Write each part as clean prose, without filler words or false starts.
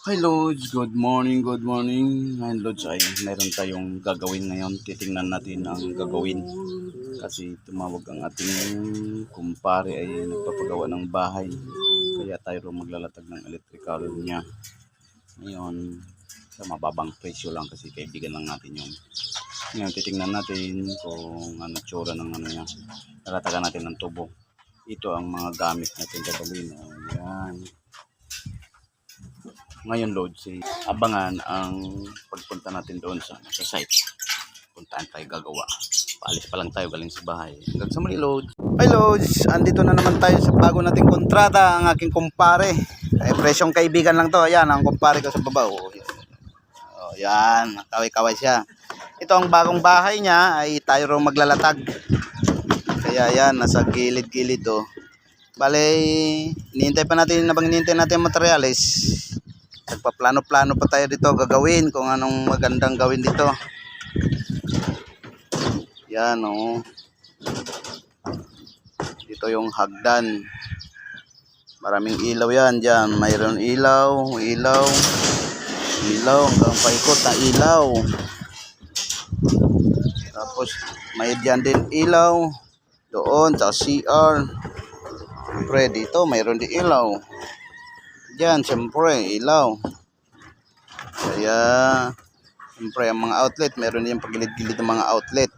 Hi Lods, good morning, good morning. Ngayon Lods ay meron tayong gagawin ngayon. Titingnan natin ang gagawin. Kasi tumawag ang ating kumpare ay nagpapagawa ng bahay. Kaya tayo maglalatag ng electrical niya. Ngayon, sa mababang presyo lang kasi kaibigan lang natin yun. Ngayon titingnan natin kung ano tsura ng ano niya. Lalatagan natin ng tubo. Ito ang mga gamit natin gagawin. Ayan. Ngayon Lods, abangan ang pagpunta natin doon sa site. Puntaan tayo gagawa. Paalis pa lang tayo galing sa bahay. Hanggang sa muli Lods. Hi Lods, andito na naman tayo sa bago nating kontrata, ang aking kumpare. Ay, presyong kaibigan lang to. Ayan, ang kumpare ko sa baba. Oh, yan, kaway-kaway siya. Ito ang bagong bahay niya, ay tayo rin maglalatag. Kaya yan, nasa gilid-gilid oh. Bale, hinihintay pa natin, nabang hinihintay natin ang materialis. Nagpaplano-plano pa tayo dito gagawin kung anong magandang gawin dito. Yan oh. Dito yung hagdan. Maraming ilaw yan dyan. Mayroon ilaw hanggang paikot na ilaw. Tapos may dyan din ilaw doon sa CR. Siyempre dito mayroon din ilaw. Diyan, siyempre, ilaw. Kaya, siyempre, ang mga outlet, meron din pagilid-gilid ng mga outlet.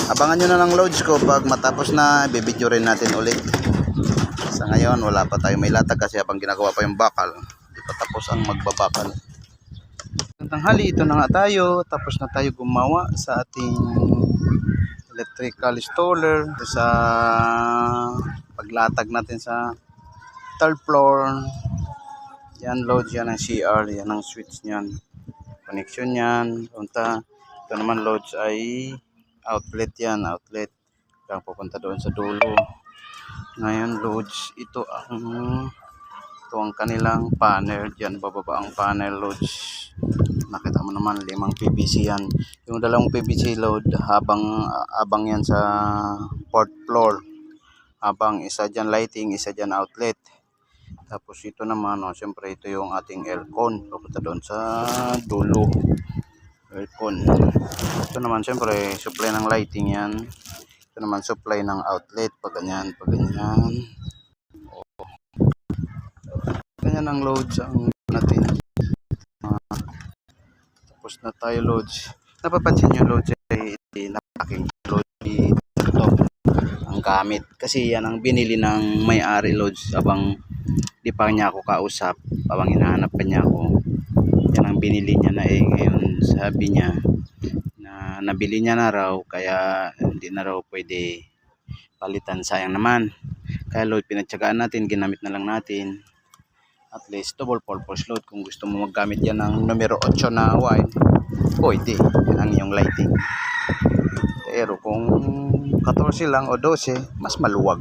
Abangan nyo na lang Lods ko pag matapos na, bibidyo rin natin ulit. Sa ngayon, wala pa tayo may latag kasi habang ginagawa pa yung bakal. Hindi pa tapos ang magbabakal. Tanghali, ito na nga tayo. Tapos na tayo gumawa sa ating electrical installer sa paglatag natin sa third floor. Yan Lods, yan ang CR, yan ang switch niyan. Connection niyan. Ito naman Lods ay outlet yan, outlet. Kaya pupunta doon sa dulo. Ngayon Lods, ito ang kanilang panel. Diyan bababa ang panel Lods. Nakita mo naman 5 PVC yan. Yung 2 PVC load habang yan sa 4th floor. Habang isa diyan lighting, isa diyan outlet. Tapos ito naman, siyempre ito yung ating aircon. Papunta doon sa dulo. Aircon. Ito naman siyempre supply ng lighting yan. Ito naman supply ng outlet. Pag ganyan. Ganyan ang loads ang natin. Tapos na tayo Lods. Napapansin nyo Lods ay nakaking load dito ang gamit. Kasi yan ang binili ng may-ari Lods abang di pa niya ako kausap, abang hinahanap pa niya ako. Yan ang binili niya na ngayon sabi niya na nabili niya na raw kaya hindi na raw pwede palitan, sayang naman. Kaya Load, pinagtsagaan natin, ginamit na lang natin. At least double purpose load. Kung gusto mo maggamit yan ng numero 8 na wire, pwede. Yan ang iyong lighting. Pero kung 14 lang o 12, mas maluwag.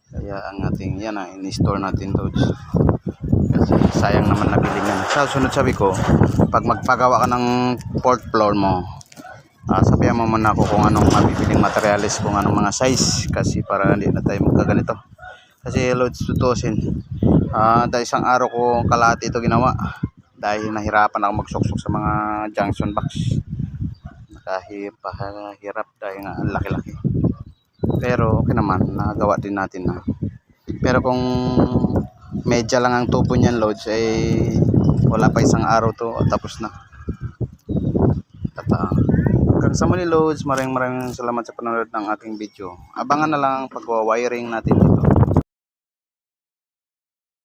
Kaya ang ating yan in-store natin to. Kasi sayang naman nabili nga. Sa sunod sabi ko, pag magpagawa ka ng 4th floor mo, sabihan mo muna ako kung anong mabibiling materialis, kung anong mga size. Kasi para hindi na tayo magkaganito. Kasi Loads tutusin. Dahil isang araw ko kalahati ito ginawa. Dahil nahirapan ako magsuksok sa mga junction box. Nakahirap dahil nga ang laki-laki. Pero okay naman, nagawa din natin na. Pero kung medya lang ang tubo niyan Loads, wala pa isang araw to tapos na. At hanggang sa muli Loads, maraming salamat sa panonood ng aking video. Abangan na lang pagwa-wiring natin dito.